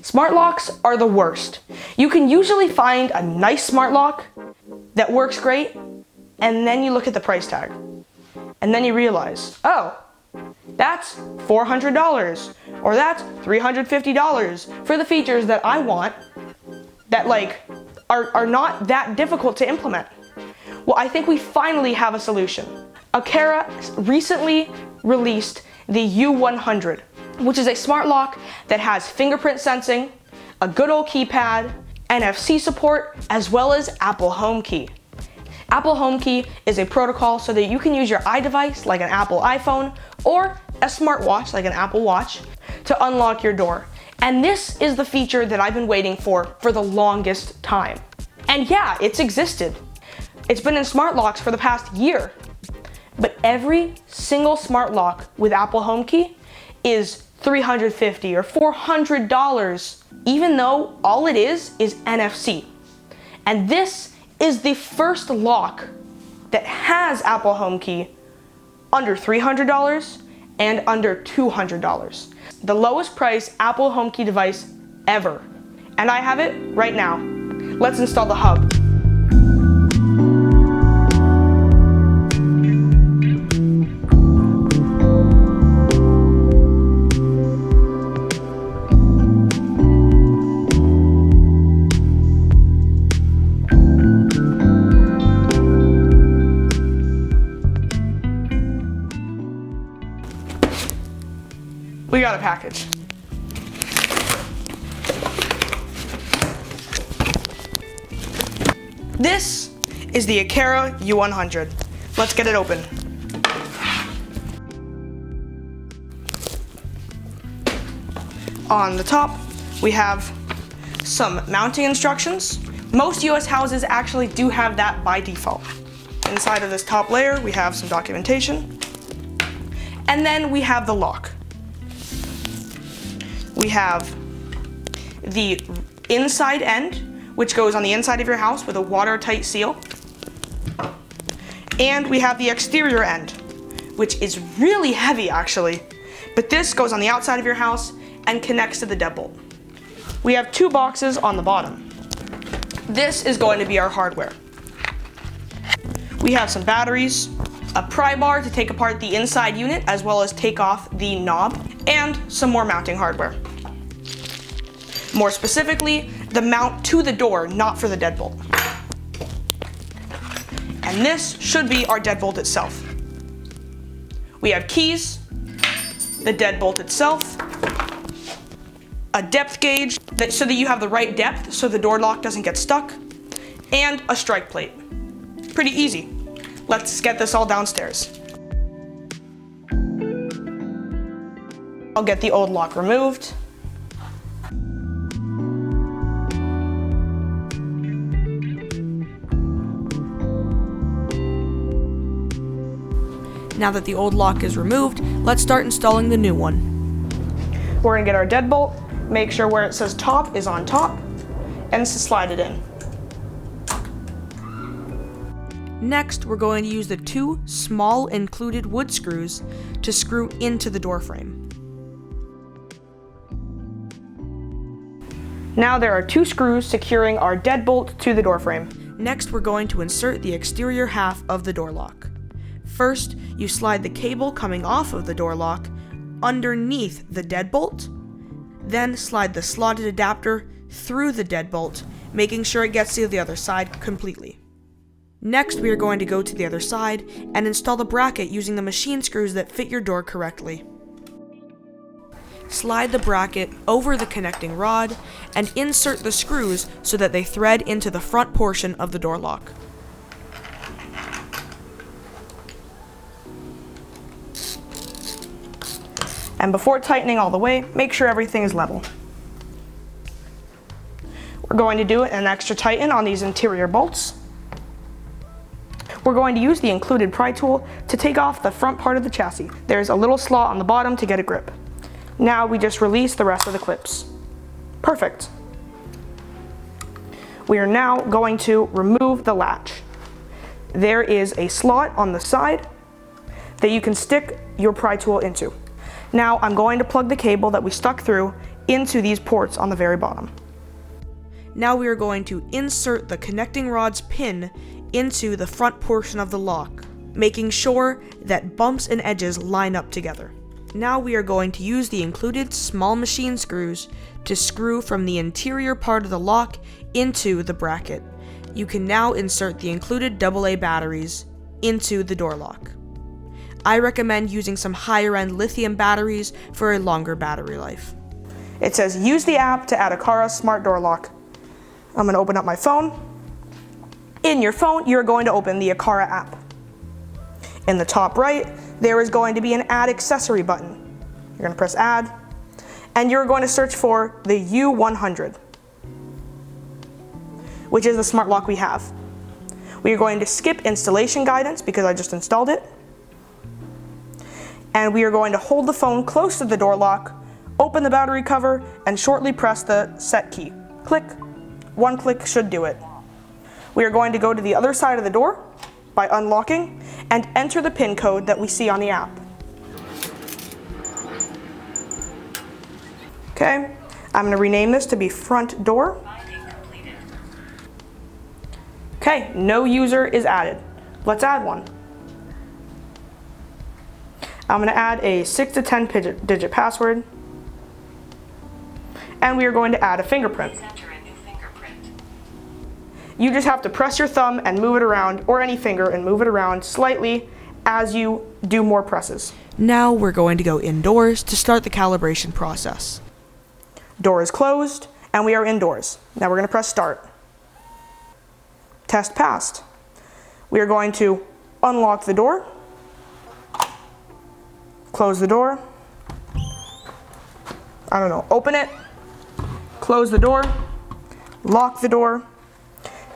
Smart locks are the worst. You can usually find a nice smart lock that works great, and then you look at the price tag. And then you realize, oh, that's $400 or that's $350 for the features that I want that are not that difficult to implement. Well, I think we finally have a solution. Aqara recently released the U100, which is a smart lock that has fingerprint sensing, a good old keypad, NFC support, as well as Apple HOMEKEY. Apple HOMEKEY is a protocol so that you can use your iDevice like an Apple iPhone or a smartwatch like an Apple Watch to unlock your door. And this is the feature that I've been waiting for the longest time. And yeah, it's existed. It's been in smart locks for the past year. But every single smart lock with Apple HOMEKEY is $350 or $400, even though all it is NFC. And this is the first lock that has Apple HOMEKEY under $300 and under $200. The lowest price Apple HOMEKEY device ever. And I have it right now. Let's install the hub. We got a package. This is the Aqara U100. Let's get it open. On the top, we have some mounting instructions. Most US houses actually do have that by default. Inside of this top layer, we have some documentation. And then we have the lock. We have the inside end, which goes on the inside of your house with a watertight seal. And we have the exterior end, which is really heavy actually, but this goes on the outside of your house and connects to the deadbolt. We have two boxes on the bottom. This is going to be our hardware. We have some batteries, a pry bar to take apart the inside unit as well as take off the knob, and some more mounting hardware. More specifically, the mount to the door, not for the deadbolt. And this should be our deadbolt itself. We have keys, the deadbolt itself, a depth gauge so that you have the right depth so the door lock doesn't get stuck, and a strike plate. Pretty easy. Let's get this all downstairs. I'll get the old lock removed. Now that the old lock is removed, let's start installing the new one. We're gonna get our deadbolt, make sure where it says top is on top, and slide it in. Next, we're going to use the two small included wood screws to screw into the door frame. Now there are two screws securing our deadbolt to the door frame. Next, we're going to insert the exterior half of the door lock. First, you slide the cable coming off of the door lock underneath the deadbolt, then slide the slotted adapter through the deadbolt, making sure it gets to the other side completely. Next, we are going to go to the other side and install the bracket using the machine screws that fit your door correctly. Slide the bracket over the connecting rod and insert the screws so that they thread into the front portion of the door lock. And before tightening all the way, make sure everything is level. We're going to do an extra tighten on these interior bolts. We're going to use the included pry tool to take off the front part of the chassis. There's a little slot on the bottom to get a grip. Now we just release the rest of the clips. Perfect. We are now going to remove the latch. There is a slot on the side that you can stick your pry tool into. Now I'm going to plug the cable that we stuck through into these ports on the very bottom. Now we are going to insert the connecting rod's pin into the front portion of the lock, making sure that bumps and edges line up together. Now we are going to use the included small machine screws to screw from the interior part of the lock into the bracket. You can now insert the included AA batteries into the door lock. I recommend using some higher end lithium batteries for a longer battery life. It says use the app to add Aqara smart door lock. I'm going to open up my phone. In your phone, you're going to open the Aqara app. In the top right, there is going to be an add accessory button. You're going to press add, and you're going to search for the U100, which is the smart lock we have. We are going to skip installation guidance because I just installed it. And we are going to hold the phone close to the door lock, open the battery cover, and shortly press the set key. Click. One click should do it. We are going to go to the other side of the door by unlocking and enter the PIN code that we see on the app. Okay, I'm going to rename this to be front door. Okay, no user is added. Let's add one. I'm going to add a 6 to 10 digit password. And we are going to add a fingerprint. You just have to press your thumb and move it around, or any finger and move it around slightly as you do more presses. Now we're going to go indoors to start the calibration process. Door is closed and we are indoors. Now we're going to press start. Test passed. We are going to unlock the door, close the door, open it, close the door, lock the door,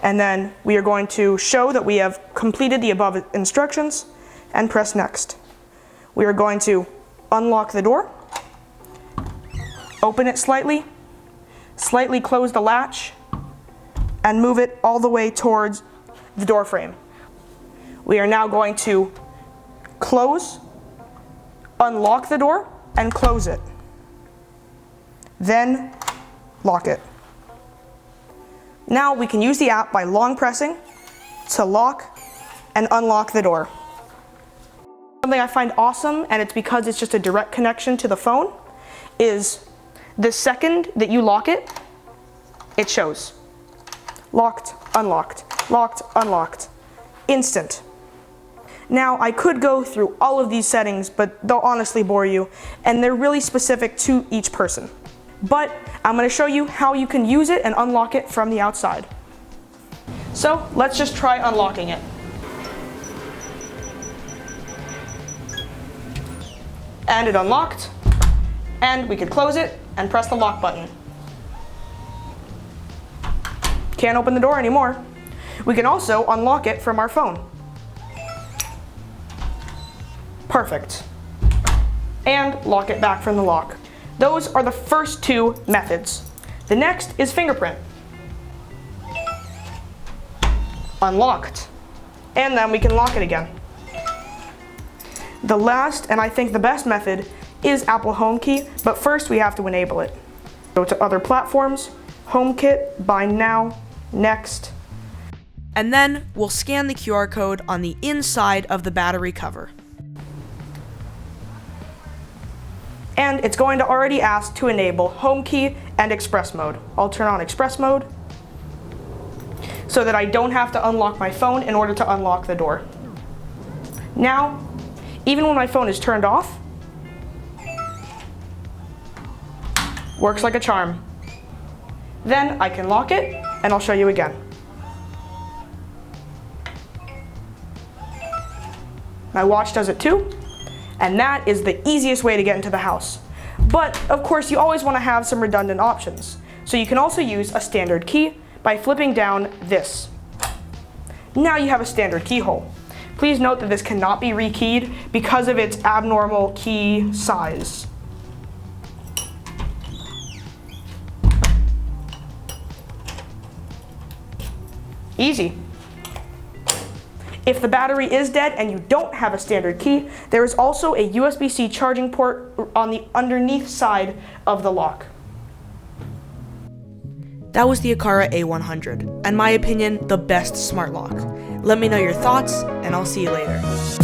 and then we are going to show that we have completed the above instructions and press next. We are going to unlock the door, open it slightly close the latch, and move it all the way towards the door frame. We are now going to close, unlock the door, and close it. Then lock it. Now we can use the app by long pressing to lock and unlock the door. Something I find awesome, and it's because it's just a direct connection to the phone, is the second that you lock it, it shows. Locked, unlocked, locked, unlocked. Instant. Now I could go through all of these settings, but they'll honestly bore you, and they're really specific to each person. But I'm going to show you how you can use it and unlock it from the outside. So let's just try unlocking it. And it unlocked, and we could close it and press the lock button. Can't open the door anymore. We can also unlock it from our phone. Perfect. And lock it back from the lock. Those are the first two methods. The next is fingerprint. Unlocked. And then we can lock it again. The last, and I think the best method, is Apple HOMEKEY, but first we have to enable it. Go to other platforms, HomeKit, Bind Now, Next. And then we'll scan the QR code on the inside of the battery cover. And it's going to already ask to enable HOMEKEY and Express Mode. I'll turn on Express Mode so that I don't have to unlock my phone in order to unlock the door. Now, even when my phone is turned off, works like a charm. Then I can lock it, and I'll show you again. My watch does it too. And that is the easiest way to get into the house. But of course you always want to have some redundant options. So you can also use a standard key by flipping down this. Now you have a standard keyhole. Please note that this cannot be rekeyed because of its abnormal key size. Easy. If the battery is dead and you don't have a standard key, there is also a USB-C charging port on the underneath side of the lock. That was the Aqara A100, in my opinion, the best smart lock. Let me know your thoughts, and I'll see you later.